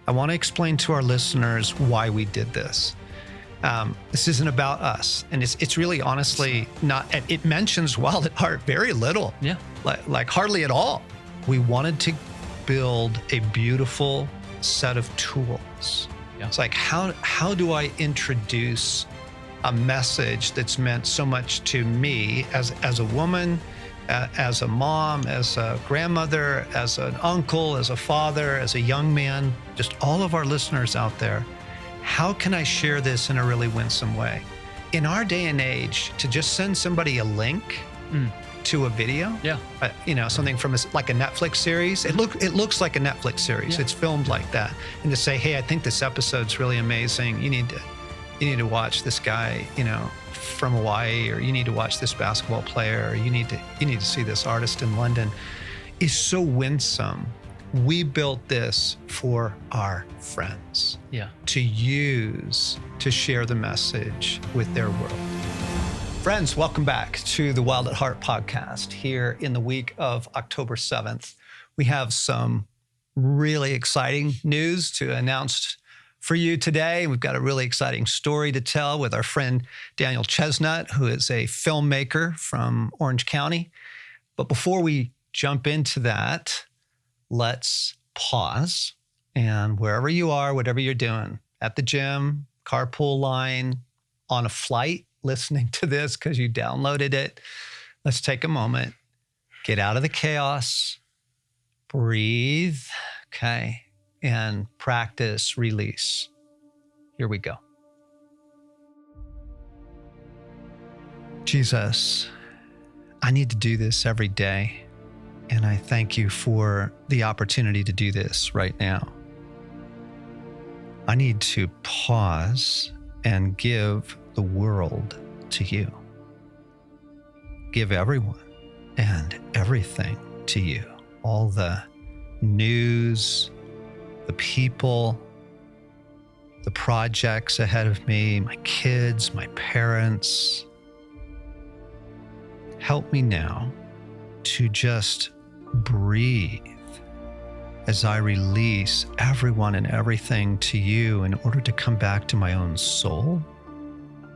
I want to explain to our listeners why we did this. This isn't about us. And it's really honestly not, it mentions Wild at Heart very little. Yeah. Like hardly at all. We wanted to build a beautiful set of tools. Yeah. It's like, how do I introduce a message that's meant so much to me as a woman, as a mom, as a grandmother, as an uncle, as a father, as a young man, just all of our listeners out there. How can I share this in a really winsome way? In our day and age, to just send somebody a link to a video, something from like a Netflix series. It looks like a Netflix series. Yeah. It's filmed like that, and to say, hey, I think this episode's really amazing. You need to watch this guy, from Hawaii, or you need to watch this basketball player, or you need to see this artist in London, is so winsome. We built this for our friends to use to share the message with their world. Friends, welcome back to the Wild at Heart podcast. Here in the week of October 7th, we have some really exciting news to announce for you today. We've got a really exciting story to tell with our friend Daniel Chesnut, who is a filmmaker from Orange County. But before we jump into that, let's pause, and wherever you are, whatever you're doing, at the gym, carpool line, on a flight, listening to this because you downloaded it, let's take a moment, get out of the chaos, breathe, okay, and practice release. Here we go. Jesus, I need to do this every day. And I thank you for the opportunity to do this right now. I need to pause and give the world to you. Give everyone and everything to you. All the news, the people, the projects ahead of me, my kids, my parents. Help me now to just breathe as I release everyone and everything to you in order to come back to my own soul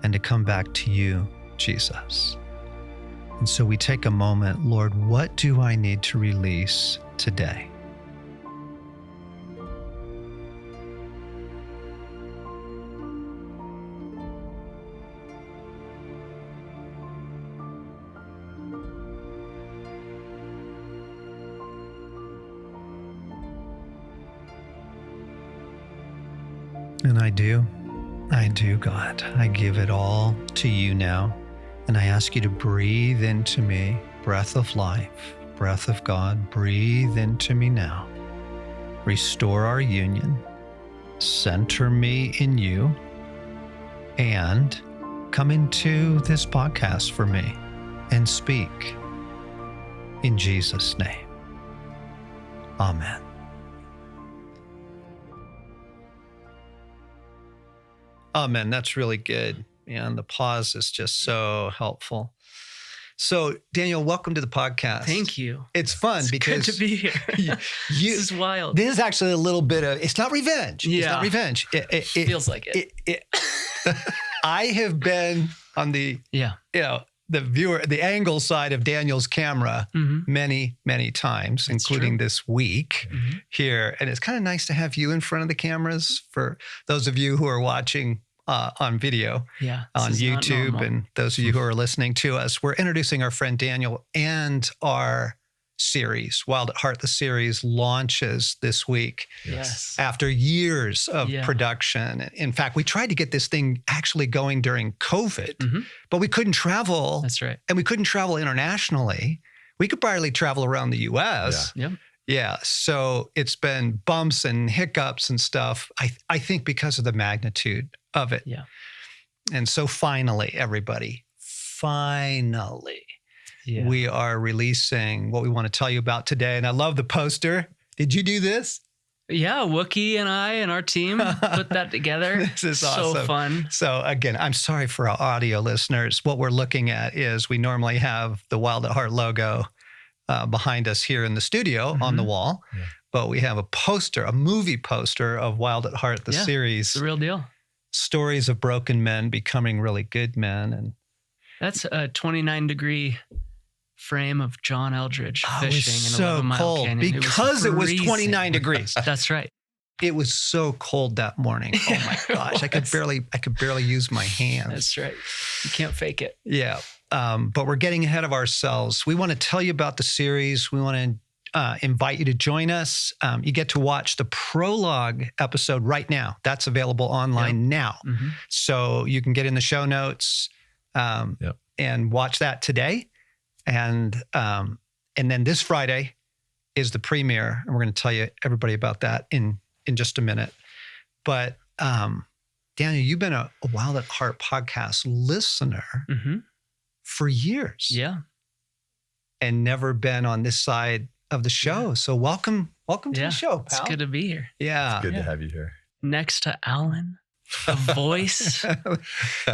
and to come back to you, Jesus. And so we take a moment, Lord, what do I need to release today? And I do, God. I give it all to you now. And I ask you to breathe into me, breath of life, breath of God, breathe into me now. Restore our union, center me in you, and come into this podcast for me and speak in Jesus' name. Amen. Amen. That's really good. And the pause is just so helpful. So, Daniel, welcome to the podcast. Thank you. It's fun because good to be here. This is wild. This is actually a little bit of, it's not revenge. Yeah. It's not revenge. It feels like it. I have been on the, the angle side of Daniel's camera many, many times, that's including true. This week here. And it's kind of nice to have you in front of the cameras for those of you who are watching on video on YouTube, and those of you who are listening to us. We're introducing our friend Daniel, and our series, Wild at Heart, the series launches this week. Yes. After years of production. In fact, we tried to get this thing actually going during COVID, but we couldn't travel. That's right. And we couldn't travel internationally. We could barely travel around the US. Yeah. Yeah. So it's been bumps and hiccups and stuff, I think because of the magnitude of it. Yeah. And so finally, everybody, we are releasing what we want to tell you about today. And I love the poster. Did you do this? Yeah, Wookie and I and our team put that together. This is awesome. So fun. So again, I'm sorry for our audio listeners. What we're looking at is we normally have the Wild at Heart logo behind us here in the studio on the wall. but we have a poster, a movie poster of Wild at Heart, the series. It's the real deal. Stories of broken men becoming really good men. And that's a 29-degree frame of John Eldredge fishing in so 11 Mile cold Canyon. because it was 29 degrees. That's right. It was so cold that morning. Oh my gosh. I could barely use my hands. That's right. You can't fake it. Yeah. But we're getting ahead of ourselves. We want to tell you about the series. We want to invite you to join us. You get to watch the Prologue episode right now. That's available online now. Mm-hmm. So you can get in the show notes and watch that today. And then this Friday is the premiere. And we're going to tell you everybody about that in just a minute. But Daniel, you've been a Wild at Heart podcast listener for years. Yeah. And never been on this side of the show. Yeah. So welcome to the show, pal. It's good to be here. Yeah. It's good to have you here. Next to Alan, the voice.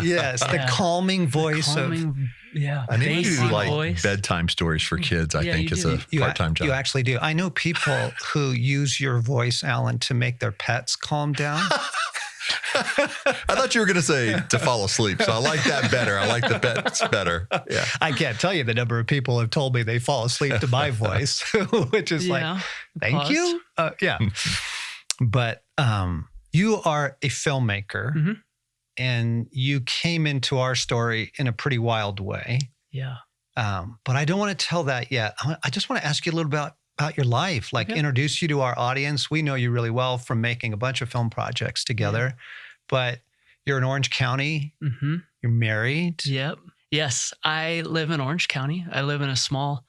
Yes, the calming voice I need to do like voice. bedtime stories for kids. I think it's a part-time job. You actually do. I know people who use your voice, Alan, to make their pets calm down. I thought you were going to say to fall asleep. So I like that better. I like the pets better. Yeah. I can't tell you the number of people who have told me they fall asleep to my voice, which is like, thank you. Yeah. But you are a filmmaker and you came into our story in a pretty wild way. Yeah. But I don't want to tell that yet. I just want to ask you a little bit about your life, introduce you to our audience. We know you really well from making a bunch of film projects together, but you're in Orange County. Mm-hmm. You're married. Yep. Yes. I live in Orange County. I live in a small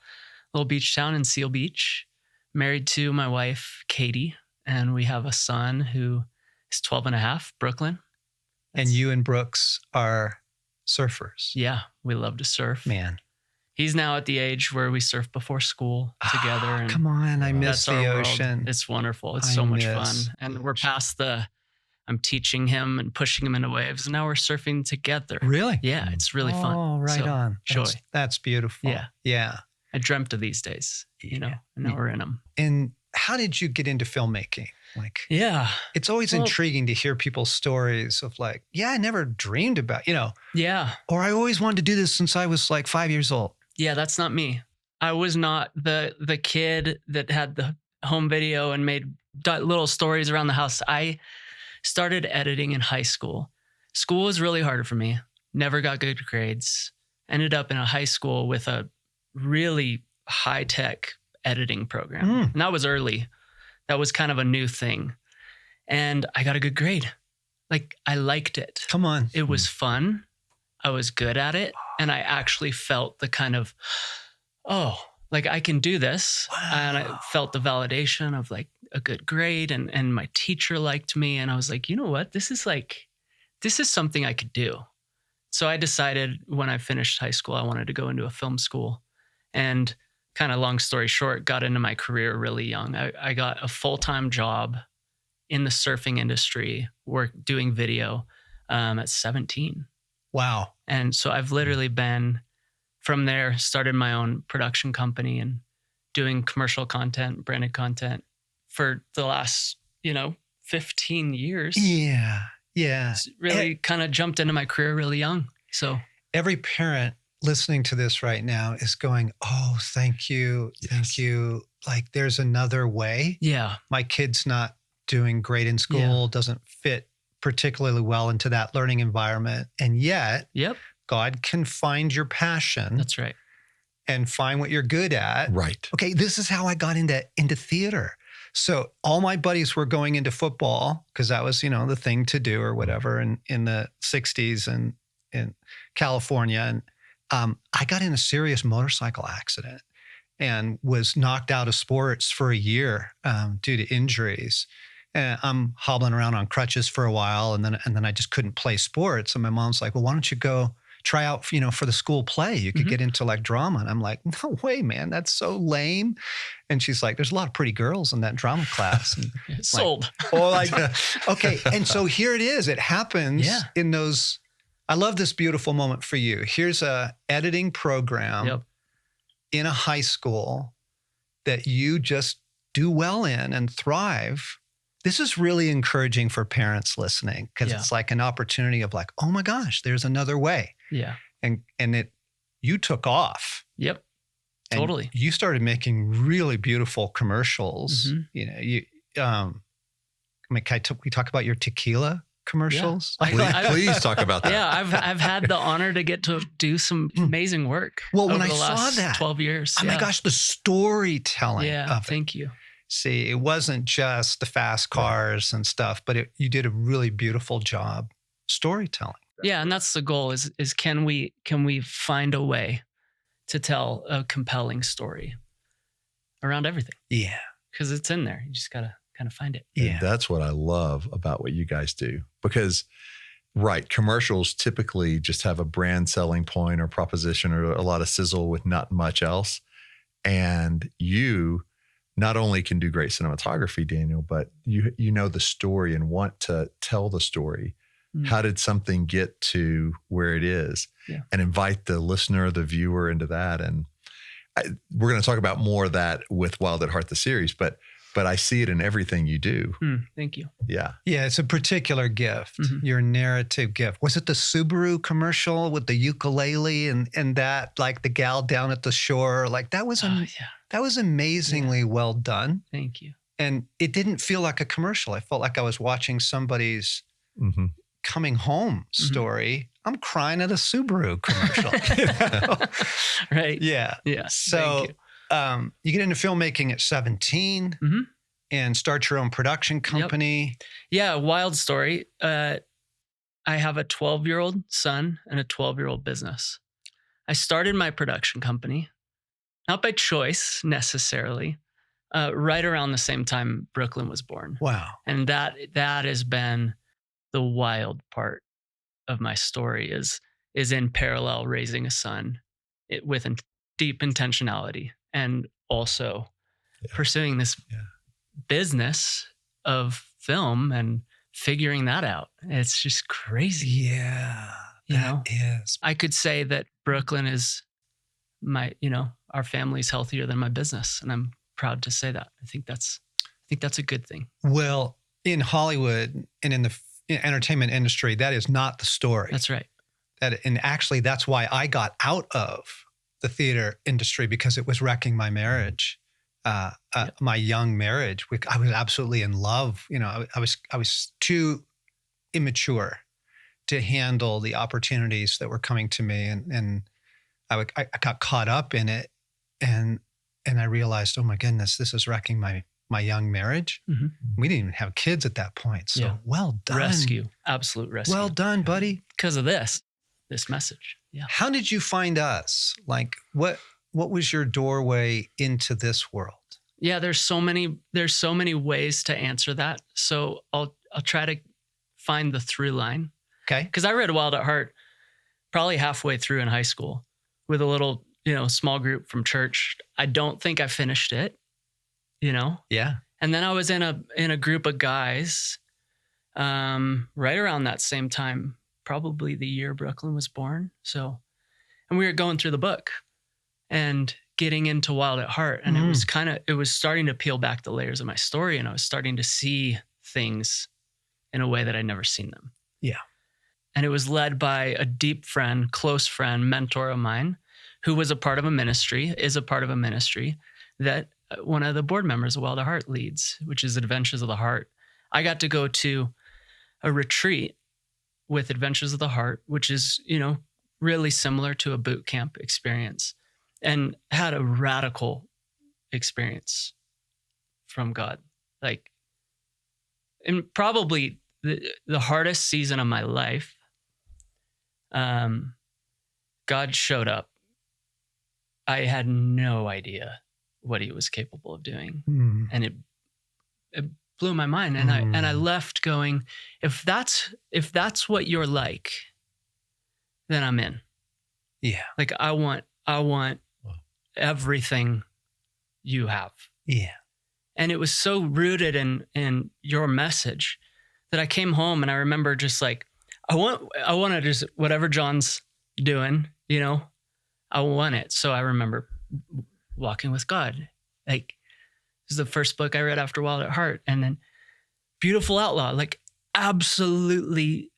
little beach town in Seal Beach, married to my wife, Katie, and we have a son who is 12 and a half, Brooklyn. And you and Brooks are surfers. Yeah. We love to surf. Man. He's now at the age where we surf before school together. And come on, I miss the ocean. World. It's wonderful. It's so much fun. And we're past I'm teaching him and pushing him into waves. And now we're surfing together. Really? Yeah, it's really fun. Oh, right on. Joy. That's beautiful. Yeah. Yeah. I dreamt of these days, and now we're in them. And how did you get into filmmaking? It's always intriguing to hear people's stories of like, I never dreamed about, or I always wanted to do this since I was like 5 years old. Yeah, that's not me. I was not the kid that had the home video and made little stories around the house. I started editing in high school. School was really hard for me. Never got good grades. Ended up in a high school with a really high-tech editing program. And that was early. That was kind of a new thing. And I got a good grade. Like, I liked it. Come on. It was fun. I was good at it. And I actually felt the kind of, like I can do this. Wow. And I felt the validation of like a good grade and my teacher liked me. And I was like, you know what? This is something I could do. So I decided when I finished high school, I wanted to go into a film school. And kind of long story short, got into my career really young. I got a full-time job in the surfing industry, doing video at 17. Wow. And so I've literally been from there, started my own production company and doing commercial content, branded content for the last, 15 years. Yeah. Yeah. It's really kind of jumped into my career really young. So every parent listening to this right now is going, oh, thank you. Yes. Thank you. Like there's another way. Yeah. My kid's not doing great in school, doesn't fit particularly well into that learning environment. And yet God can find your passion. That's right. And find what you're good at. Right. Okay, this is how I got into theater. So all my buddies were going into football because that was, the thing to do or whatever in the 60s and in California. And I got in a serious motorcycle accident and was knocked out of sports for a year due to injuries. And I'm hobbling around on crutches for a while, and then I just couldn't play sports. And my mom's like, "Well, why don't you go try out, for the school play? You could get into like drama." And I'm like, "No way, man, that's so lame." And she's like, "There's a lot of pretty girls in that drama class." And sold. Okay. And so here it is. It happens in those. I love this beautiful moment for you. Here's a editing program in a high school that you just do well in and thrive. This is really encouraging for parents listening, because it's like an opportunity of like, oh my gosh, there's another way. Yeah. And you took off. Yep. And Totally. you started making really beautiful commercials. We talk about your tequila commercials? Yeah. Please talk about that. Yeah, I've had the honor to get to do some amazing work. Well, when over I the saw last that, 12 years. Oh my gosh, the storytelling Yeah, of it. thank you. See, it wasn't just the fast cars and stuff, but you did a really beautiful job storytelling. Yeah, and that's the goal is can we find a way to tell a compelling story around everything? Yeah. Because it's in there. You just got to kind of find it. Yeah. And that's what I love about what you guys do, because commercials typically just have a brand selling point or proposition or a lot of sizzle with not much else. And you not only can do great cinematography, Daniel, but you know the story and want to tell the story. Mm-hmm. How did something get to where it is? Yeah. And invite the listener, the viewer into that. And we're going to talk about more of that with Wild at Heart, the series, but I see it in everything you do. Thank you. Yeah. Yeah, it's a particular gift, your narrative gift. Was it the Subaru commercial with the ukulele and that, like the gal down at the shore? Like that was amazingly well done. Thank you. And it didn't feel like a commercial. I felt like I was watching somebody's coming home story. I'm crying at a Subaru commercial. Right. Yeah. Yeah. So you get into filmmaking at 17 and start your own production company. Yep. Yeah. Wild story. I have a 12-year-old son and a 12-year-old business. I started my production company, not by choice necessarily, right around the same time Brooklyn was born. Wow. And that has been the wild part of my story is in parallel raising a son with deep intentionality and also pursuing this business of film and figuring that out. It's just crazy. Yeah, that is. I could say that Brooklyn is our family's healthier than my business. And I'm proud to say that. I think that's a good thing. Well, in Hollywood and in the entertainment industry, that is not the story. That's right. And actually, that's why I got out of the theater industry, because it was wrecking my marriage, my young marriage. I was absolutely in love. I was too immature to handle the opportunities that were coming to me, and I got caught up in it, and I realized, oh my goodness, this is wrecking my young marriage. We didn't even have kids at that point. So well done. Absolute rescue. Well done, buddy. Because of this message. Yeah. How did you find us? Like what was your doorway into this world? Yeah, there's so many ways to answer that. So I'll try to find the through line. Okay. Because I read Wild at Heart probably halfway through in high school with a little, small group from church. I don't think I finished it. Yeah. And then I was in a group of guys, right around that same time, probably the year Brooklyn was born. So, and we were going through the book and getting into Wild at Heart. And it was starting to peel back the layers of my story. And I was starting to see things in a way that I'd never seen them. Yeah. And it was led by a deep friend, close friend, mentor of mine, who was is a part of a ministry that one of the board members of Wild at Heart leads, which is Adventures of the Heart. I got to go to a retreat with Adventures of the Heart, which is, really similar to a boot camp experience, and had a radical experience from God. Like, in probably the hardest season of my life, God showed up. I had no idea what he was capable of doing. And it blew my mind. And I left going, if that's what you're like, then I'm in. Yeah. Like I want everything you have. Yeah. And it was so rooted in your message that I came home and I remember just like, I want to just, whatever John's doing, I want it. So I remember walking with God, like was the first book I read after Wild at Heart. And then Beautiful Outlaw, like absolutely,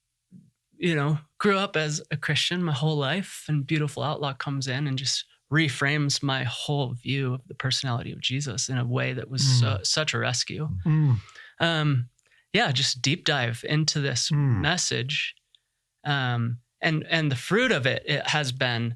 grew up as a Christian my whole life, and Beautiful Outlaw comes in and just reframes my whole view of the personality of Jesus in a way that was such a rescue. Just deep dive into this message. And the fruit of it has been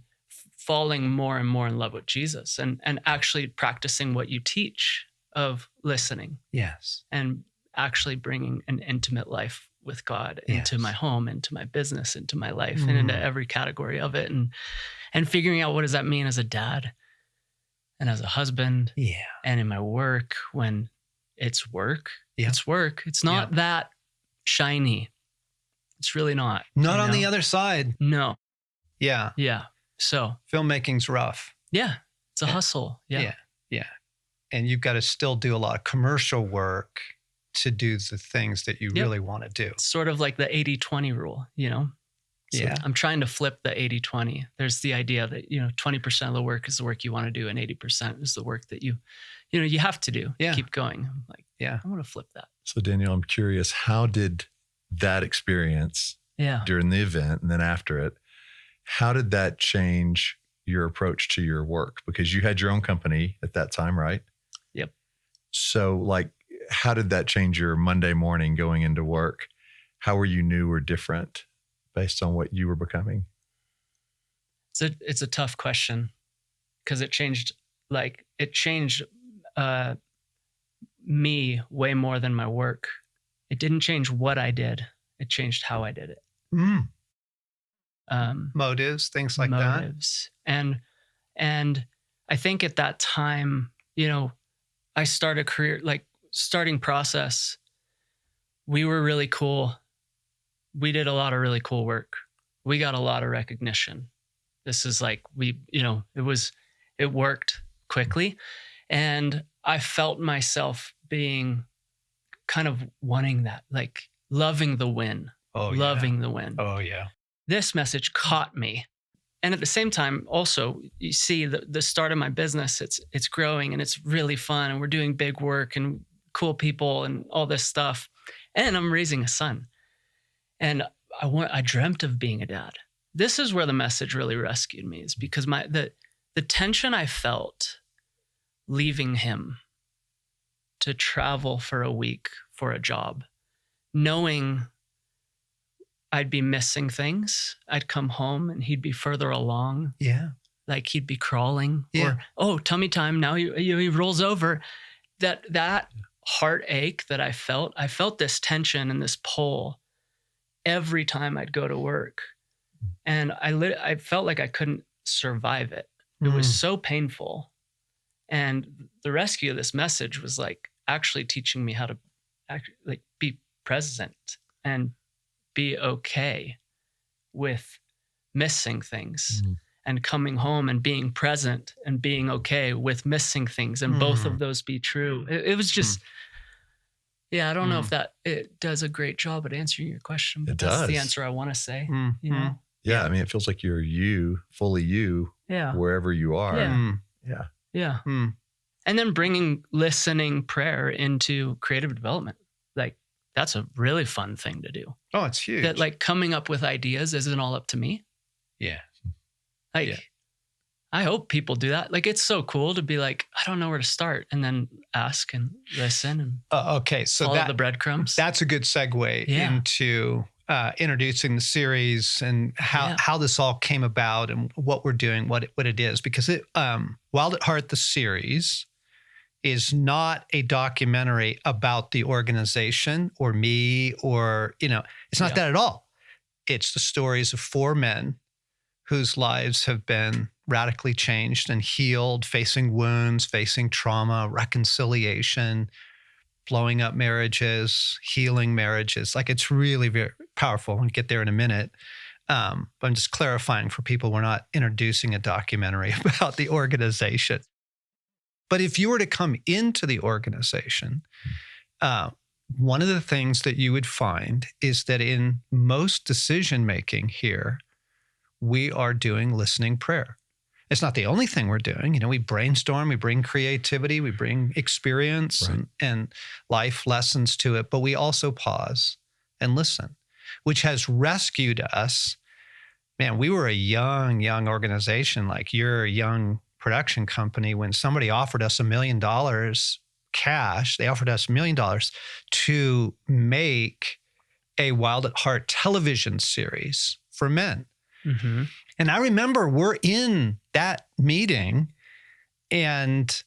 falling more and more in love with Jesus and actually practicing what you teach of listening. Yes. And actually bringing an intimate life with God into my home, into my business, into my life, and into every category of it. And figuring out what does that mean as a dad and as a husband and in my work when it's work. It's work. It's not that shiny. It's really not. Not on the other side. No. Yeah. Yeah. So filmmaking's rough. Yeah. It's a hustle. Yeah. And you've got to still do a lot of commercial work to do the things that you really want to do. It's sort of like the 80-20 rule, So I'm trying to flip the 80-20. There's the idea that, 20% of the work is the work you want to do and 80% is the work that you have to do. Keep going. I'm like, I want to flip that. So Daniel, I'm curious, how did that experience during the event and then after it, how did that change your approach to your work? Because you had your own company at that time, right? Yep. So how did that change your Monday morning going into work? How were you new or different based on what you were becoming? It's a tough question because it changed me way more than my work. It didn't change what I did. It changed how I did it. Motives, things like motives. And I think at that time, I started a career, starting process. We were really cool. We did a lot of really cool work. We got a lot of recognition. This is it worked quickly. And I felt myself being kind of wanting that, loving the win. Loving the win. Oh, yeah. This message caught me. And at the same time, also, you see the start of my business, it's growing and it's really fun and we're doing big work and cool people and all this stuff. And I'm raising a son. And I dreamt of being a dad. This is where the message really rescued me, is because the tension I felt leaving him to travel for a week for a job, knowing I'd be missing things. I'd come home and he'd be further along. Yeah. He'd be crawling or, tummy time. Now he rolls over. That heartache that I felt this tension and this pull every time I'd go to work. And I felt like I couldn't survive it. It was so painful. And the rescue of this message was actually teaching me how to be present and be okay with missing things and coming home and being present and being okay with missing things, and both of those be true. It was just, I don't know if it does a great job at answering your question, but that's the answer I want to say. Yeah, I mean, it feels like you're you, fully you, wherever you are. Yeah. And then bringing listening prayer into creative development. That's a really fun thing to do. Oh, it's huge. That coming up with ideas isn't all up to me. Yeah. I hope people do that. It's so cool to be I don't know where to start, and then ask and listen and so follow the breadcrumbs. That's a good segue into introducing the series and how this all came about and what we're doing, what it is. Because Wild at Heart, the series, is not a documentary about the organization or me or, it's not that at all. It's the stories of 4 men whose lives have been radically changed and healed, facing wounds, facing trauma, reconciliation, blowing up marriages, healing marriages. It's really very powerful. We'll get there in a minute. But I'm just clarifying for people, we're not introducing a documentary about the organization. But if you were to come into the organization, one of the things that you would find is that in most decision-making here, we are doing listening prayer. It's not the only thing we're doing. You know, we brainstorm, we bring creativity, we bring experience and life lessons to it, but we also pause and listen, which has rescued us. Man, we were a young organization, like you're a young production company. When somebody offered us $1 million cash, they offered us $1 million to make a Wild at Heart television series for men. Mm-hmm. And I remember we're in that meeting and,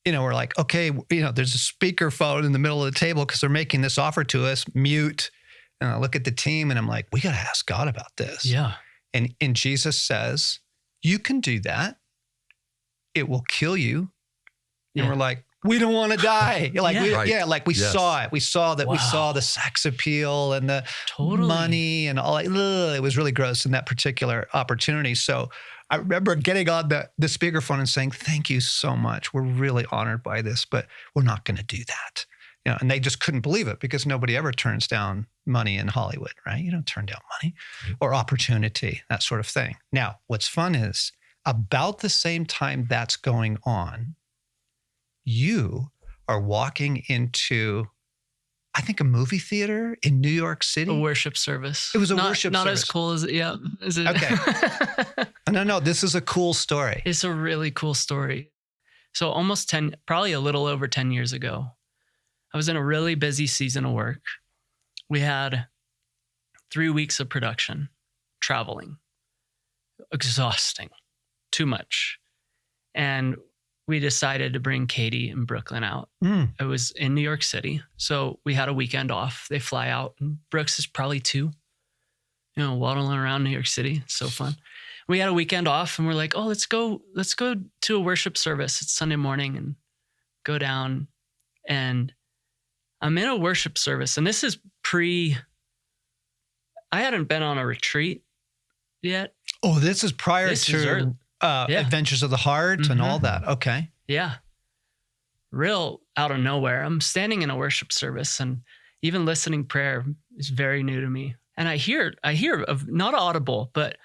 you know, we're like, okay, you know, there's a speakerphone in the middle of the table because they're making this offer to us, mute. And I look at the team and I'm like, we got to ask God about this. Yeah. And Jesus says, you can do that. It will kill you. And we're like, we don't want to die. Like, we saw it. We saw that. We saw the sex appeal and the money and all. Like, it was really gross in that particular opportunity. So I remember getting on the speakerphone and saying, thank you so much. We're really honored by this, but we're not going to do that. You know, and they just couldn't believe it because nobody ever turns down money in Hollywood, right? You don't turn down money or opportunity, that sort of thing. Now, what's fun is about the same time that's going on, you are walking into, I think, a movie theater in New York City. A worship service. It was worship service. Not as cool as, is it? Okay. No, this is a cool story. It's a really cool story. So probably a little over 10 years ago, I was in a really busy season of work. We had 3 weeks of production, traveling, exhausting, too much. And we decided to bring Katie and Brooklyn out. It was in New York City. So we had a weekend off. They fly out. And Brooks is probably 2, waddling around New York City. It's so fun. We had a weekend off and we're like, oh, let's go to a worship service. It's Sunday morning and go down. And I'm in a worship service. And this is I hadn't been on a retreat yet. Oh, this is prior to Adventures of the Heart and all that. Okay. Yeah. Real out of nowhere. I'm standing in a worship service and even listening prayer is very new to me. And I hear of, not audible, but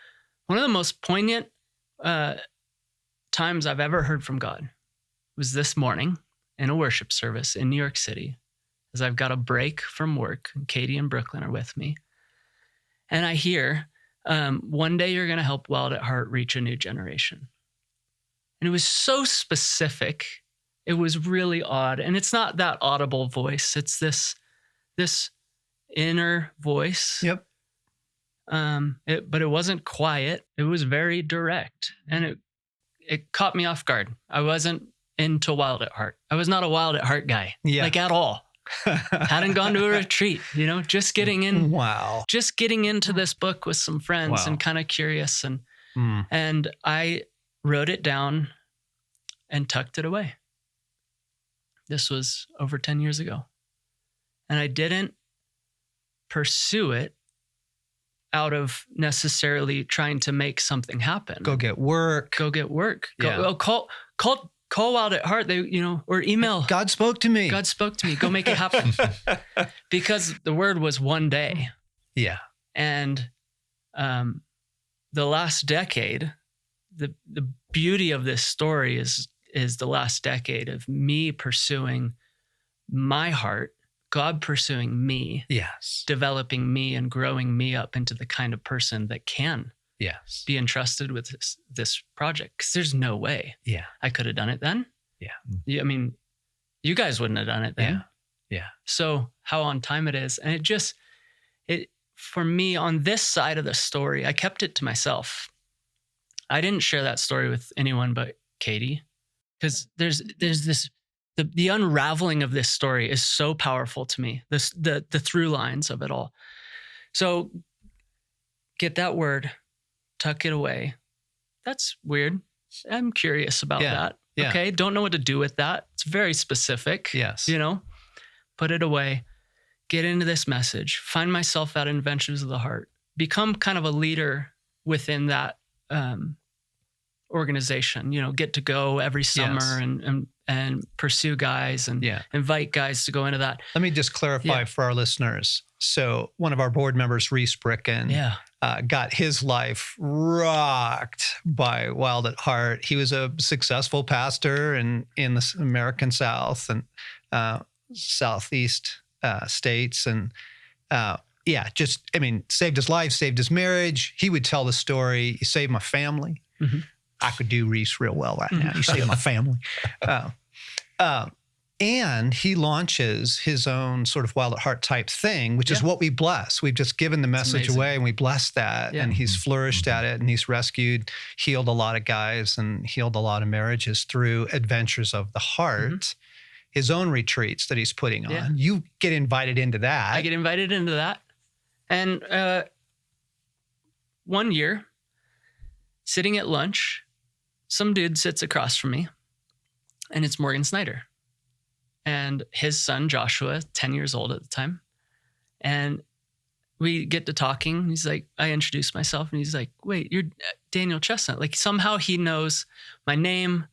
one of the most poignant times I've ever heard from God was this morning in a worship service in New York City, as I've got a break from work. Katie and Brooklyn are with me. And I hear, one day you're going to help Wild at Heart reach a new generation. And it was so specific. It was really odd. And it's not that audible voice. It's this inner voice. Yep. But it wasn't quiet. It was very direct. And it caught me off guard. I wasn't into Wild at Heart. I was not a Wild at Heart guy, like at all. Hadn't gone to a retreat, just getting in. Wow. Just getting into this book with some friends and kind of curious. And I wrote it down and tucked it away. This was over 10 years ago. And I didn't pursue it out of necessarily trying to make something happen. Go get work. Call Wild at Heart, or email. God spoke to me. Go make it happen. Because the word was one day. Yeah. And the last decade, the beauty of this story is the last decade of me pursuing my heart, God pursuing me, developing me and growing me up into the kind of person that can be entrusted with this project. Because there's no way I could have done it then. Yeah. I mean, you guys wouldn't have done it then. Yeah. So how on time it is. And it for me on this side of the story, I kept it to myself. I didn't share that story with anyone but Katie, because there's this, the unraveling of this story is so powerful to me. The through lines of it all. So get that word, tuck it away. That's weird. I'm curious about that. Yeah. Okay. Don't know what to do with that. It's very specific. Yes. Put it away, get into this message, find myself at Adventures of the Heart, become kind of a leader within that organization, get to go every summer and pursue guys and invite guys to go into that. Let me just clarify for our listeners. So one of our board members, Reese Bricken, got his life rocked by Wild at Heart. He was a successful pastor in the American South and Southeast states. And saved his life, saved his marriage. He would tell the story, "You saved my family." Mm-hmm. I could do Reese real well right now. "You saved my family." And he launches his own sort of Wild at Heart type thing, which is what we bless. We've just given the message away and we bless that. Yeah. And he's flourished at it, and he's rescued, healed a lot of guys and healed a lot of marriages through Adventures of the Heart. Mm-hmm. His own retreats that he's putting on. Yeah. You get invited into that. I get invited into that. And one year, sitting at lunch, some dude sits across from me, and it's Morgan Snyder. And his son, Joshua, 10 years old at the time. And we get to talking. He's like, I introduce myself, and he's like, "Wait, you're Daniel Chesnut." Like, somehow he knows my name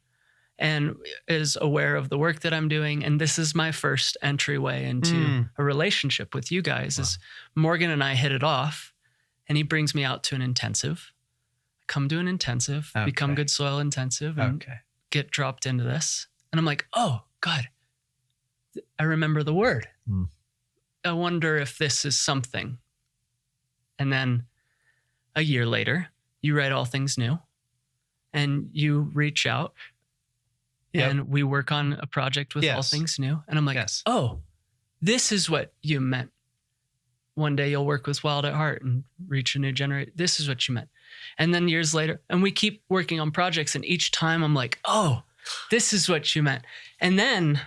and is aware of the work that I'm doing. And this is my first entryway into a relationship with you guys. Wow. Is Morgan and I hit it off, and he brings me out to an intensive. Come to an intensive, become Good Soil Intensive, and get dropped into this. And I'm like, oh, God, I remember the word. I wonder if this is something. And then a year later, you write All Things New, and you reach out. Yep. And we work on a project with All Things New. And I'm like, oh, this is what you meant. One day you'll work with Wild at Heart and reach a new generation. This is what you meant. And then years later, and we keep working on projects. And each time I'm like, oh, this is what you meant. And then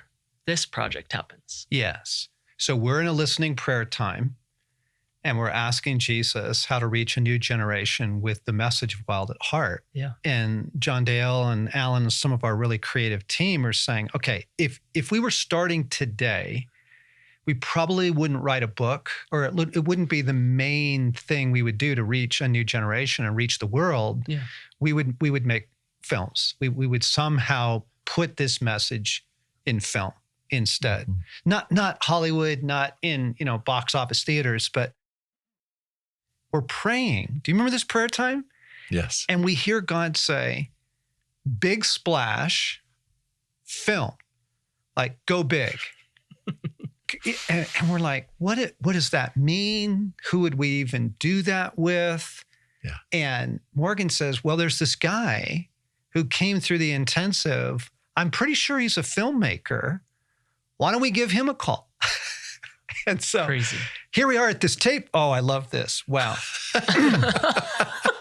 this project happens. Yes. So we're in a listening prayer time, and we're asking Jesus how to reach a new generation with the message of Wild at Heart. Yeah. And John Dale and Alan and some of our really creative team are saying, okay, if we were starting today, we probably wouldn't write a book, or it wouldn't be the main thing we would do to reach a new generation and reach the world. Yeah. We would make films. We would somehow put this message in film instead. Mm-hmm. Not Hollywood, not in, box office theaters, but we're praying. Do you remember this prayer time? Yes. And we hear God say, big splash, film, like go big. and we're like, what does that mean? Who would we even do that with? Yeah. And Morgan says, well, there's this guy who came through the intensive. I'm pretty sure he's a filmmaker. Why don't we give him a call? And so here we are at this tape. Oh, I love this. Wow.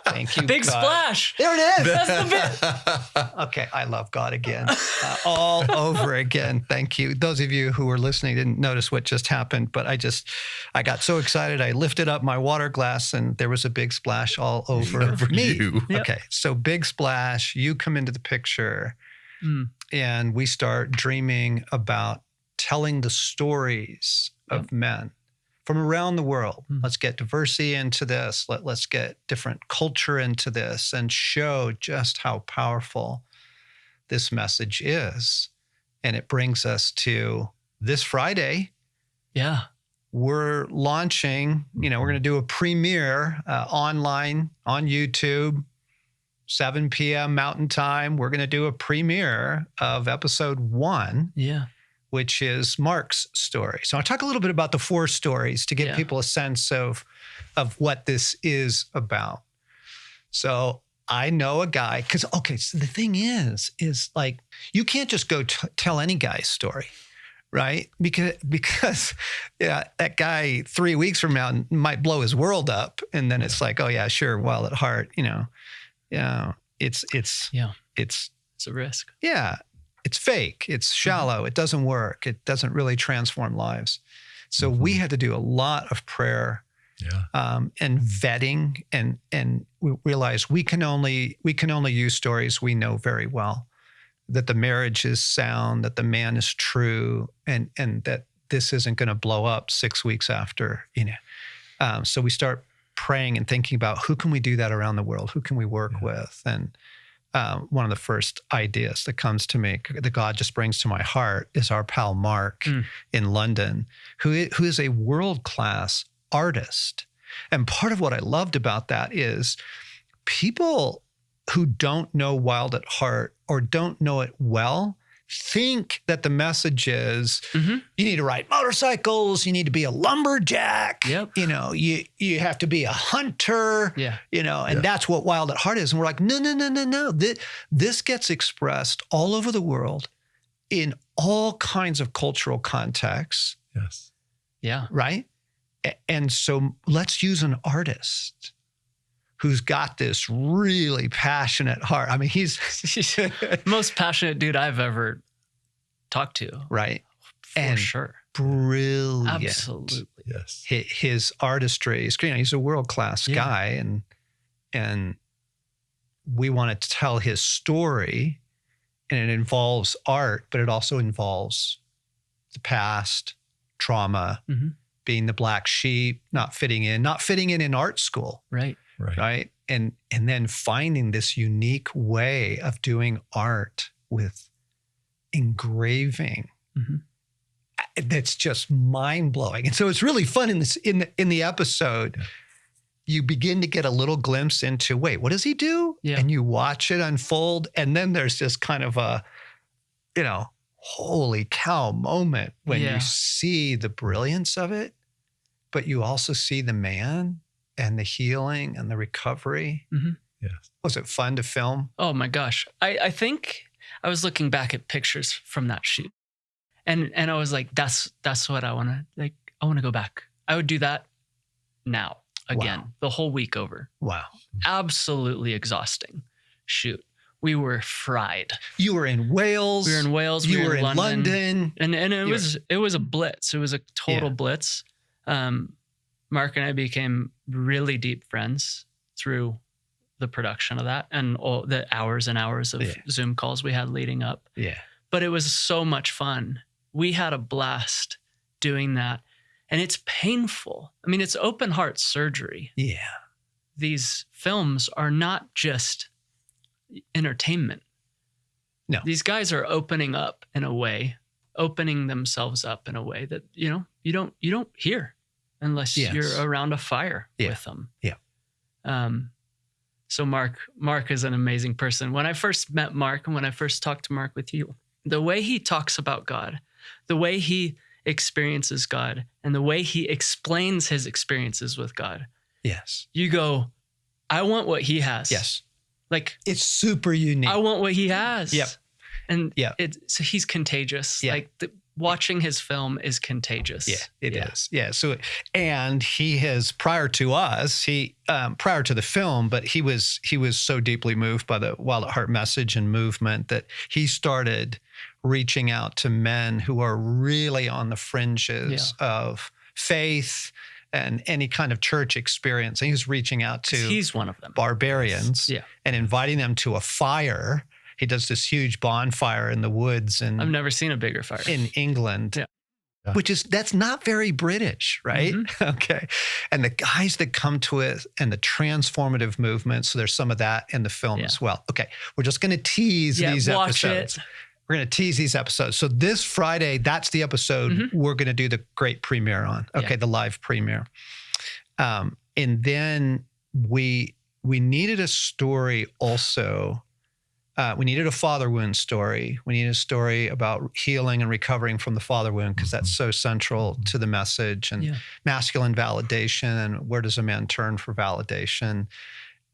Thank you, Big God. Splash. There it is. That's the bit. Okay, I love God again. All over again. Thank you. Those of you who were listening didn't notice what just happened, but I got so excited. I lifted up my water glass, and there was a big splash all over me. You. Yep. Okay, so big splash. You come into the picture, and we start dreaming about telling the stories of men from around the world. Let's get diversity into this. Let's get different culture into this and show just how powerful this message is. And it brings us to this Friday. Yeah. We're launching, we're going to do a premiere online on YouTube, 7 p.m. Mountain Time. We're going to do a premiere of episode 1. Yeah. Which is Mark's story. So I'll talk a little bit about the 4 stories to give people a sense of what this is about. So I know a guy, so the thing is like, you can't just go tell any guy's story, right? Because that guy 3 weeks from now might blow his world up. And then it's like, oh yeah, sure, Wild at Heart, it's a risk. Yeah. It's fake. It's shallow. It doesn't work. It doesn't really transform lives. So we had to do a lot of prayer and vetting, and we realized we can only use stories we know very well, that the marriage is sound, that the man is true, and that this isn't going to blow up 6 weeks after. So we start praying and thinking about who can we do that around the world? Who can we work with? And one of the first ideas that comes to me, that God just brings to my heart, is our pal Mark in London, who is a world-class artist. And part of what I loved about that is people who don't know Wild at Heart or don't know it well think that the message is you need to ride motorcycles, you need to be a lumberjack, you know, you have to be a hunter, you know, and that's what Wild at Heart is. And we're like, no. This gets expressed all over the world in all kinds of cultural contexts. Yes. Yeah. Right? And so let's use an artist who's got this really passionate heart. I mean, he's the most passionate dude I've ever talked to. Right. For sure. Brilliant. Absolutely. Yes. His artistry, he's a world-class guy, and we want to tell his story, and it involves art, but it also involves the past, trauma, being the black sheep, not fitting in art school. Right. And then finding this unique way of doing art with engraving that's just mind-blowing. And so it's really fun in the episode. You begin to get a little glimpse into, wait, what does he do? And you watch it unfold, and then there's this kind of a, you know, holy cow moment when you see the brilliance of it, but you also see the man and the healing and the recovery. Yes. Was it fun to film? Oh my gosh. I think I was looking back at pictures from that shoot, and I was like, that's what I want to, like, I want to go back. I would do that now again, the whole week over. Wow. Absolutely exhausting shoot. We were fried. You were in Wales. We were in Wales. You were in London. And it was a blitz. It was a total blitz. Mark and I became really deep friends through the production of that and all the hours and hours of Zoom calls we had leading up. Yeah. But it was so much fun. We had a blast doing that. And it's painful. I mean, it's open heart surgery. Yeah. These films are not just entertainment. No. These guys are opening themselves up in a way that, you know, you don't hear unless you're around a fire with them. Yeah. So Mark is an amazing person. When I first met Mark and when I first talked to Mark with you, the way he talks about God, the way he experiences God, and the way he explains his experiences with God. Yes. You go, I want what he has. Yes. Like, it's super unique. I want what he has. Yep. And so he's contagious. Yeah. Like watching his film is contagious. Yeah, it is. Yeah. So, and he has, prior to us, prior to the film, but he was so deeply moved by the Wild at Heart message and movement that he started reaching out to men who are really on the fringes of faith and any kind of church experience. And he was reaching out to he's one of them. Barbarians and inviting them to a fire. He does this huge bonfire in the woods, and I've never seen a bigger fire in England, that's not very British, right? Okay. And the guys that come to it and the transformative movement. So there's some of that in the film as well. Okay. We're just going to tease these episodes. We're going to tease these episodes. So this Friday, that's the episode we're going to do the great premiere on. Okay. The live premiere. And then we needed a story also. We needed a father wound story. We needed a story about healing and recovering from the father wound, because that's so central to the message, and masculine validation, and where does a man turn for validation?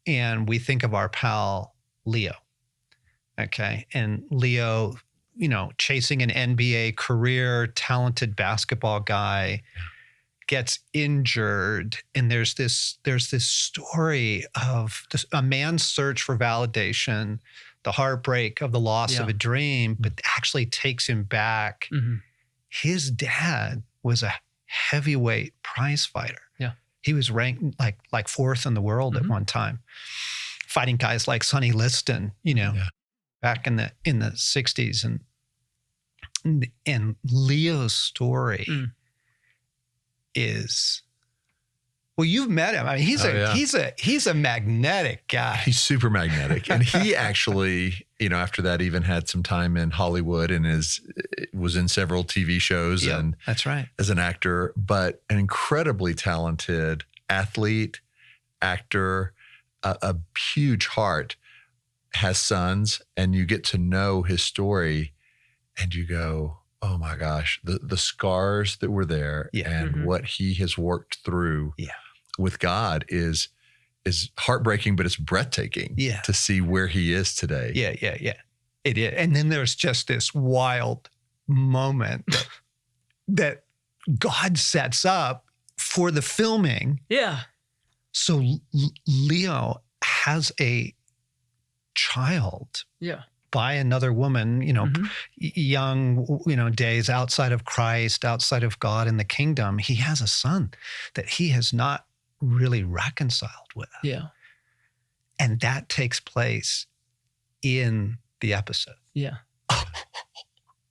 And we think of our pal Leo. Okay. And Leo, you know, chasing an NBA career, talented basketball guy, gets injured. And there's this story of a man's search for validation, the heartbreak of the loss of a dream, but actually takes him back. His dad was a heavyweight prize fighter. Yeah. He was ranked like fourth in the world at one time, fighting guys like Sonny Liston, you know, back in the 60s. And Leo's story is, well, you've met him. I mean, he's a magnetic guy. He's super magnetic. And he actually, you know, after that even had some time in Hollywood and was in several TV shows and that's right, as an actor, but an incredibly talented athlete, actor, a huge heart, has sons, and you get to know his story and you go, oh my gosh, the scars that were there and what he has worked through with God is heartbreaking, but it's breathtaking to see where he is today. Yeah. It is. And then there's just this wild moment that God sets up for the filming. Yeah. So Leo has a child by another woman, young, days outside of Christ, outside of God in the kingdom. He has a son that he has not really reconciled with. Yeah. And that takes place in the episode. Yeah.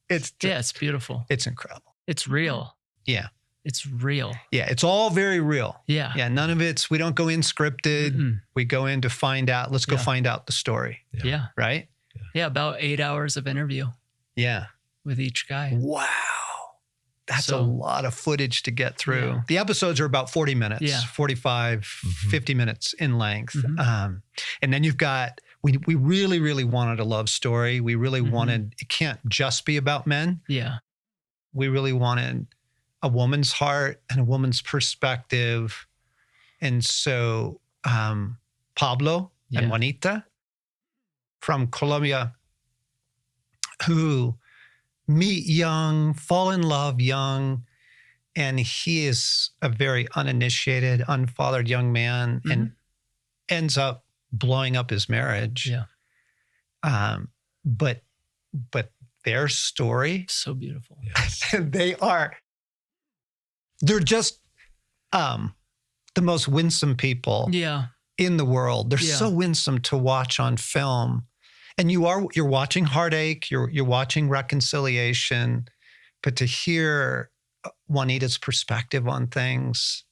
It's beautiful. It's incredible. It's real. Yeah. It's real. Yeah. It's all very real. Yeah. Yeah. None of we don't go in scripted. Mm-mm. We go in to find out. Let's go find out the story. Yeah. Right? Yeah. About 8 hours of interview. Yeah. With each guy. Wow. That's a lot of footage to get through. Yeah. The episodes are about 40 minutes, 45, 50 minutes in length. And then you've got, we really, really wanted a love story. We really wanted, it can't just be about men. Yeah. We really wanted a woman's heart and a woman's perspective. And so Pablo and Monita from Colombia, who meet young, fall in love young, and he is a very uninitiated, unfathered young man and ends up blowing up his marriage. Yeah. But their story, so beautiful. Yes. They're just the most winsome people in the world. They're so winsome to watch on film. And you're watching heartache, you're watching reconciliation, but to hear Juanita's perspective on things,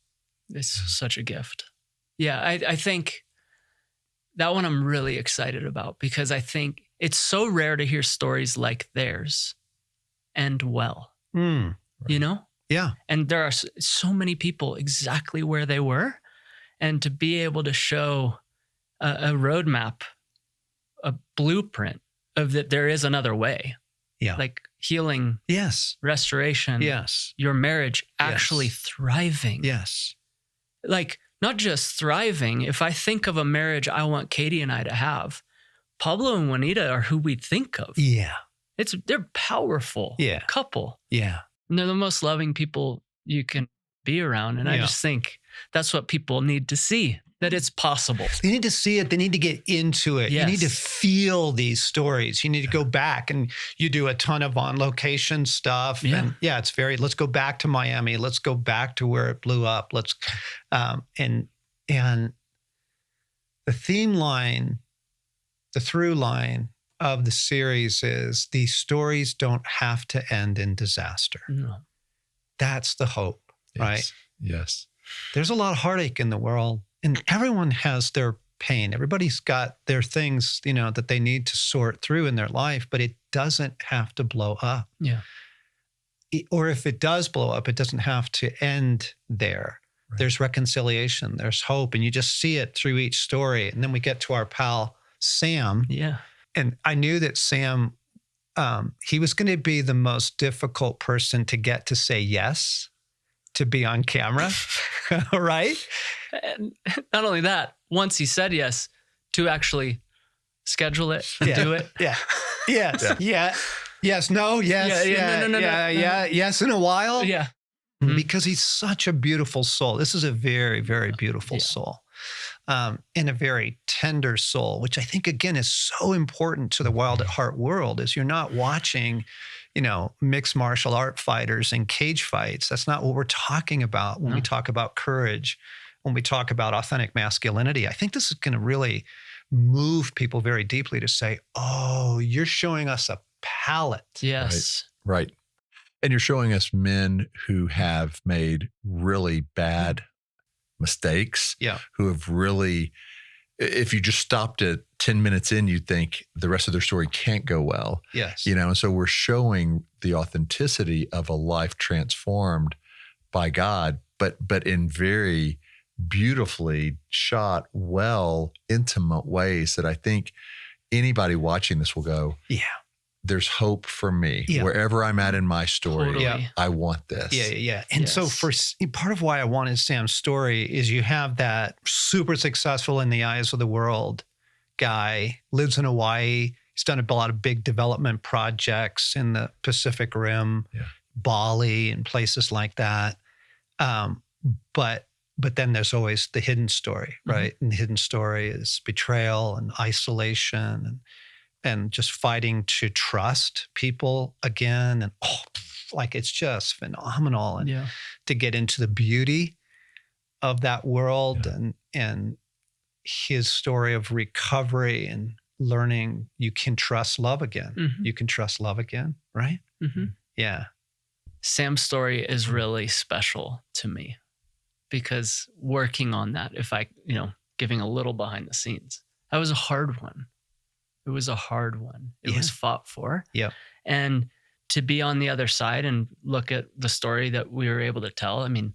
it's such a gift. Yeah, I think that one I'm really excited about because I think it's so rare to hear stories like theirs end well. You know? Yeah. And there are so many people exactly where they were, and to be able to show a roadmap, a blueprint of that there is another way. Yeah. Like healing. Yes. Restoration. Yes. Your marriage actually thriving. Yes. Like not just thriving. If I think of a marriage I want Katie and I to have, Pablo and Juanita are who we think of. Yeah. They're powerful couple. Yeah. And they're the most loving people you can be around. And I just think that's what people need to see, that it's possible. They need to see it. They need to get into it. Yes. You need to feel these stories. You need to go back, and you do a ton of on location stuff. Yeah. And it's let's go back to Miami. Let's go back to where it blew up. Let's, and the theme line, the through line of the series is these stories don't have to end in disaster. No. That's the hope, right? Yes. There's a lot of heartache in the world, and everyone has their pain. Everybody's got their things, that they need to sort through in their life, but it doesn't have to blow up. Yeah. Or if it does blow up, it doesn't have to end there. Right. There's reconciliation, there's hope, and you just see it through each story. And then we get to our pal, Sam. Yeah. And I knew that Sam, he was going to be the most difficult person to get to say yes to be on camera, right? And not only that, once he said yes, to actually schedule it and do it. Yeah. Yes. Yeah. Yes. No. Yes. No. Yes. In a while. Yeah. Because he's such a beautiful soul. This is a very, very beautiful soul. And a very tender soul, which I think, again, is so important to the Wild at Heart world, is you're not watching, mixed martial art fighters and cage fights. That's not what we're talking about when we talk about courage, when we talk about authentic masculinity. I think this is going to really move people very deeply to say, oh, you're showing us a palette. Yes. Right. And you're showing us men who have made really bad mistakes, who have really, if you just stopped at 10 minutes in, you'd think the rest of their story can't go well. Yes. And so we're showing the authenticity of a life transformed by God, but in very beautifully shot, well, intimate ways that I think anybody watching this will go, Yeah. there's hope for me. Yeah. Wherever I'm at in my story, Totally. I want this. Yeah. And so part of why I wanted Sam's story is you have that super successful in the eyes of the world guy, lives in Hawaii. He's done a lot of big development projects in the Pacific Rim, Bali, and places like that. But then there's always the hidden story, right? And the hidden story is betrayal and isolation and just fighting to trust people again. And it's just phenomenal. And to get into the beauty of that world and his story of recovery and learning you can trust love again. You can trust love again, right? Yeah. Sam's story is really special to me because working on that, giving a little behind the scenes, that was a hard one. It was a hard one. It was fought for. Yeah. And to be on the other side and look at the story that we were able to tell. I mean,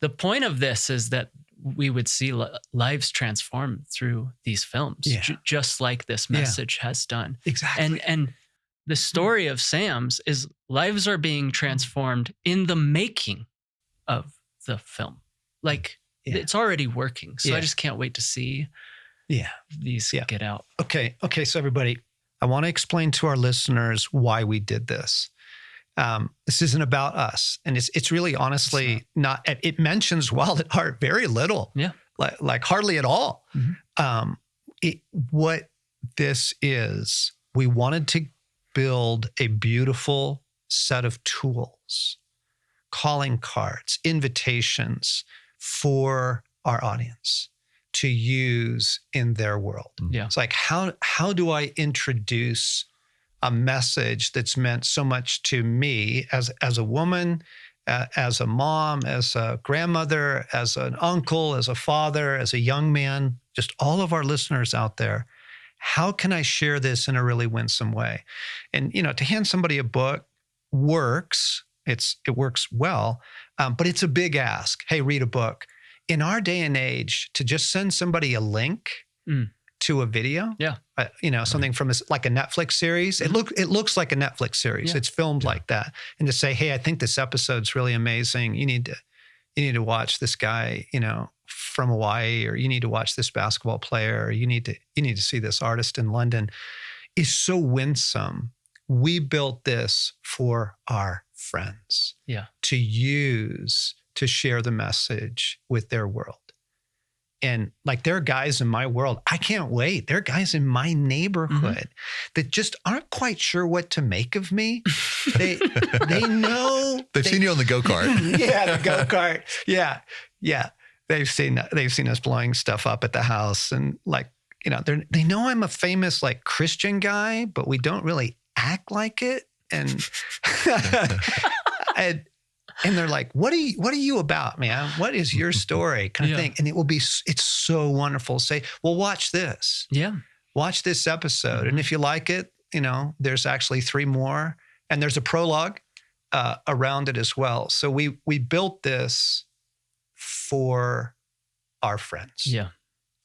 the point of this is that we would see lives transform through these films, just like this message has done. Exactly. And the story of Sam's is lives are being transformed in the making of the film. It's already working. So I just can't wait to see these get out. Okay. So everybody, I want to explain to our listeners why we did this. This isn't about us. And it's really honestly not, it mentions Wild at Heart very little. Yeah. Like hardly at all. What this is, we wanted to build a beautiful set of tools, calling cards, invitations for our audience to use in their world. Yeah. It's like, how do I introduce a message that's meant so much to me as a woman, as a mom, as a grandmother, as an uncle, as a father, as a young man, just all of our listeners out there. How can I share this in a really winsome way? And, to hand somebody a book works. It works well, but it's a big ask. Hey, read a book. In our day and age, to just send somebody a link to a video, something from like a Netflix series. It looks like a Netflix series. It's filmed like that, and to say, hey, I think this episode's really amazing. You need to watch this guy, from Hawaii, or you need to watch this basketball player, or you need to see this artist in London, is so winsome. We built this for our friends to use to share the message with their world. And there are guys in my world, I can't wait. There are guys in my neighborhood that just aren't quite sure what to make of me. They know. They've seen you on the go-kart. The go-kart. Yeah. They've seen us blowing stuff up at the house. And they know I'm a famous Christian guy, but we don't really act like it. And and they're like, what are you about, man? What is your story? Kind of thing. And it's so wonderful. Say, well, watch this. Yeah. Watch this episode. And if you like it, there's actually 3 more. And there's a prologue around it as well. So we built this for our friends. Yeah.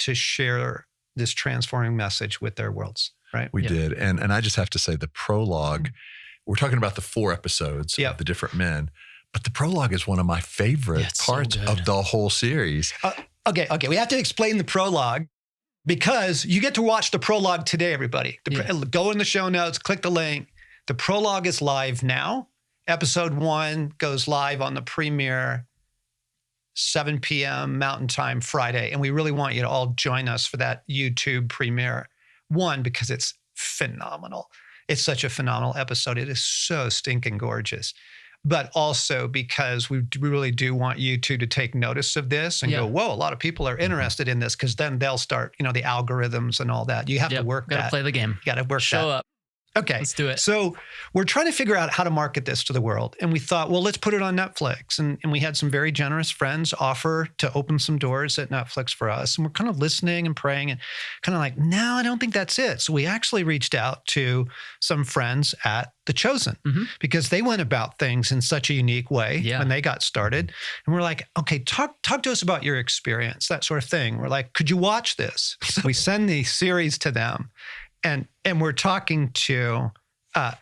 To share this transforming message with their worlds. Right. We did. And I just have to say the prologue, we're talking about the 4 episodes of the different men. But the prologue is one of my favorite parts of the whole series. Okay. We have to explain the prologue because you get to watch the prologue today, everybody. Go in the show notes, click the link. The prologue is live now. Episode 1 goes live on the premiere 7 p.m. Mountain Time Friday. And we really want you to all join us for that YouTube premiere. 1, because it's phenomenal. It's such a phenomenal episode. It is so stinking gorgeous. But also because we really do want you two to take notice of this and go, whoa, a lot of people are interested in this, because then they'll start, the algorithms and all that. You have to work that. Got to play the game. You got to work Show that. up. Okay. Let's do it. So we're trying to figure out how to market this to the world. And we thought, well, let's put it on Netflix. And we had some very generous friends offer to open some doors at Netflix for us. And we're kind of listening and praying and kind of like, no, I don't think that's it. So we actually reached out to some friends at The Chosen because they went about things in such a unique way when they got started. And we're like, okay, talk to us about your experience, that sort of thing. We're like, could you watch this? So we send the series to them. And we're talking to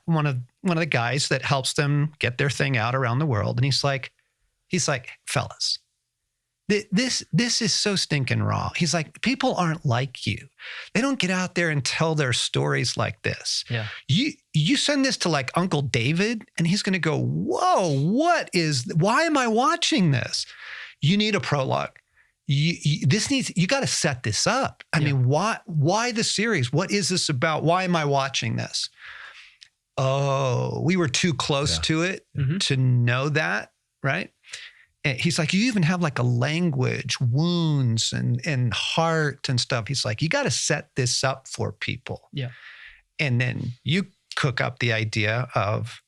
one of the guys that helps them get their thing out around the world. And he's like, fellas, this is so stinking raw. He's like, people aren't like you. They don't get out there and tell their stories like this. Yeah. You send this to like Uncle David and he's going to go, whoa, why am I watching this? You need a prologue. You got to set this up. I mean, why the series? What is this about? Why am I watching this? Oh, we were too close to it to know that, right? And he's like, you even have like a language, wounds and heart and stuff. He's like, you got to set this up for people. Yeah. And then you cook up the idea of,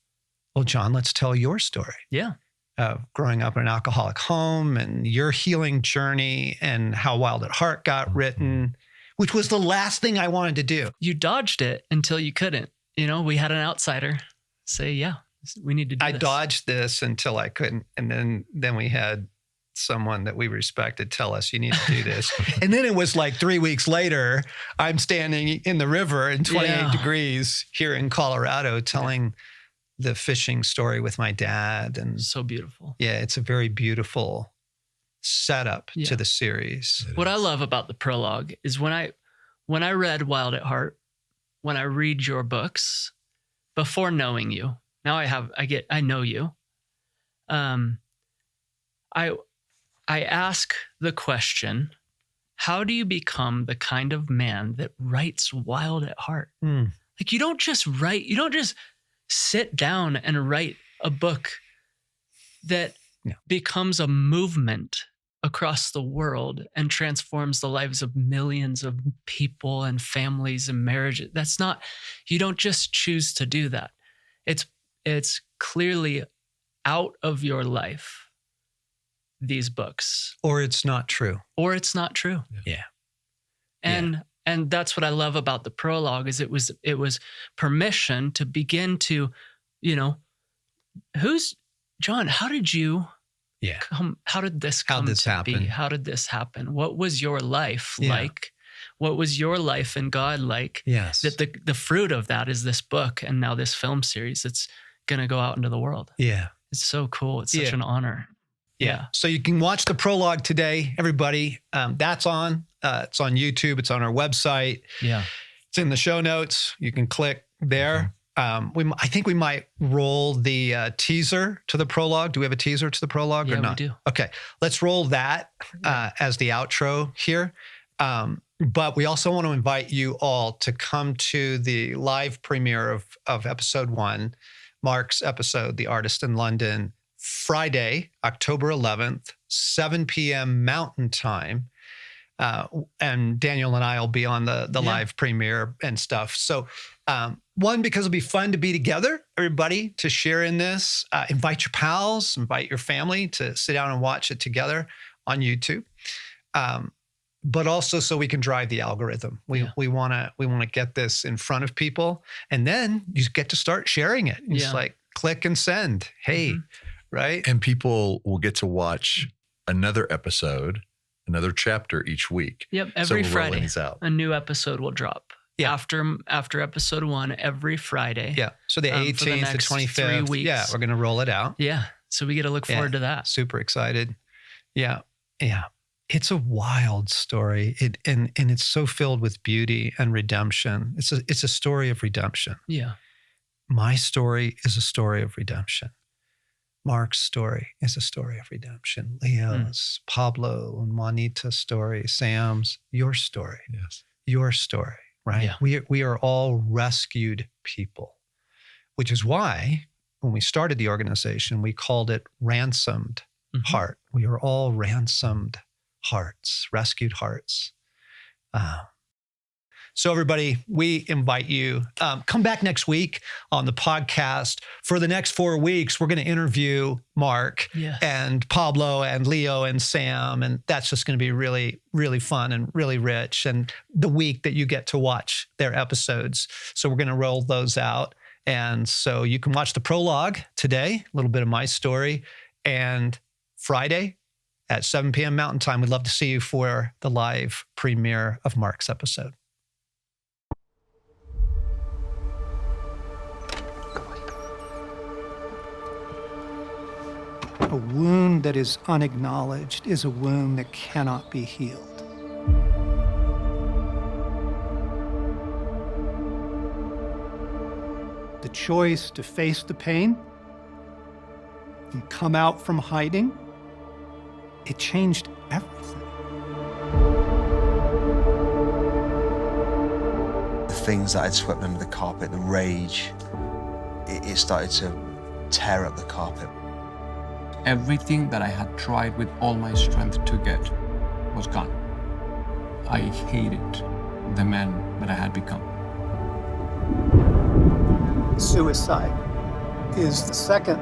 well, John, let's tell your story. Yeah. Growing up in an alcoholic home and your healing journey and how Wild at Heart got written, which was the last thing I wanted to do. You dodged it until you couldn't. We had an outsider say, yeah, we need to do this. I dodged this until I couldn't. And then we had someone that we respected tell us, you need to do this. And then it was like 3 weeks later, I'm standing in the river in 28 degrees here in Colorado telling the fishing story with my dad. And so beautiful. Yeah, it's a very beautiful setup to the series. What I love about the prologue is when I read Wild at Heart, when I read your books before knowing you, now I know you. I ask the question, how do you become the kind of man that writes Wild at Heart? Like you don't just sit down and write a book that becomes a movement across the world and transforms the lives of millions of people and families and marriages. You don't just choose to do that. It's clearly out of your life, these books. Or it's not true. Yeah. And that's what I love about the prologue is it was permission to begin to, who's John? How did you come? How did this come to happen? be? How did this happen? What was your life like? What was your life in God like? Yes. That the fruit of that is this book and now this film series that's going to go out into the world. Yeah. It's so cool. It's such an honor. Yeah. So you can watch the prologue today, everybody. That's on. It's on YouTube. It's on our website. Yeah. It's in the show notes. You can click there. I think we might roll the teaser to the prologue. Do we have a teaser to the prologue or not? We do. Okay. Let's roll that as the outro here. But we also want to invite you all to come to the live premiere of episode 1, Mark's episode, The Artist in London, Friday, October 11th, 7 p.m. Mountain Time. And Daniel and I will be on the live premiere and stuff. So one, because it'll be fun to be together, everybody, to share in this. Invite your pals, invite your family to sit down and watch it together on YouTube. But also so we can drive the algorithm. We want to get this in front of people, and then you get to start sharing it. It's like click and send. Hey, right? And people will get to watch another episode, another chapter each week. Yep, every Friday out. A new episode will drop. Yeah. After episode 1, every Friday. Yeah. So the 18th, the 25th. 3 weeks. Yeah, we're going to roll it out. Yeah. So we get to look forward to that. Super excited. Yeah. Yeah. It's a wild story. And it's so filled with beauty and redemption. It's a story of redemption. Yeah. My story is a story of redemption. Mark's story is a story of redemption. Leo's, Pablo and Monita story, Sam's, your story. Yes. Your story, right? Yeah. We are all rescued people, which is why when we started the organization, we called it Ransomed Heart. We are all ransomed hearts, rescued hearts. So everybody, we invite you, come back next week on the podcast. For the next 4 weeks, we're going to interview Mark and Pablo and Leo and Sam. And that's just going to be really, really fun and really rich. And the week that you get to watch their episodes. So we're going to roll those out. And so you can watch the prologue today, a little bit of my story, and Friday at 7 p.m. Mountain Time. We'd love to see you for the live premiere of Mark's episode. A wound that is unacknowledged is a wound that cannot be healed. The choice to face the pain and come out from hiding, it changed everything. The things that I'd swept under the carpet, the rage, it started to tear up the carpet. Everything that I had tried with all my strength to get was gone. I hated the man that I had become. Suicide is the second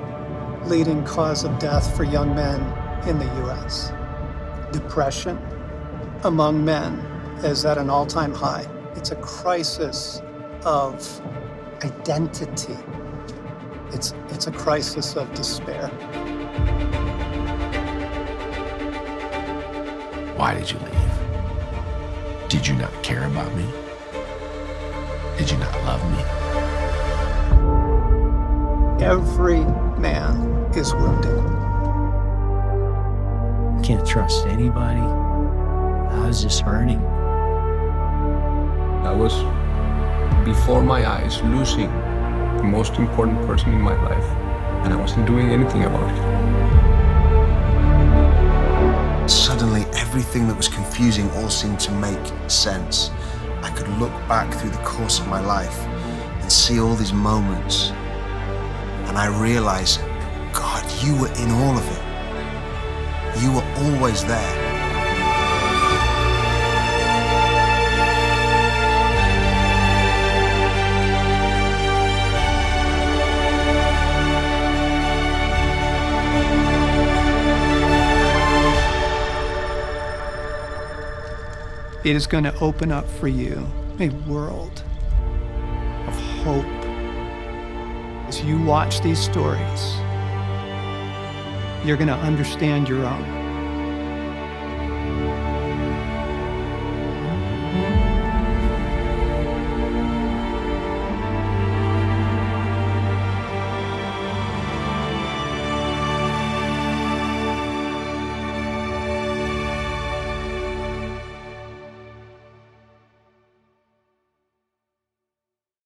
leading cause of death for young men in the U.S. Depression among men is at an all-time high. It's a crisis of identity. It's a crisis of despair. Why did you leave? Did you not care about me? Did you not love me? Every man is wounded. Can't trust anybody. I was just hurting. I was, before my eyes, losing the most important person in my life, and I wasn't doing anything about it. Suddenly, everything that was confusing all seemed to make sense. I could look back through the course of my life and see all these moments. And I realized, God, you were in all of it. You were always there. It is going to open up for you a world of hope. As you watch these stories, you're going to understand your own.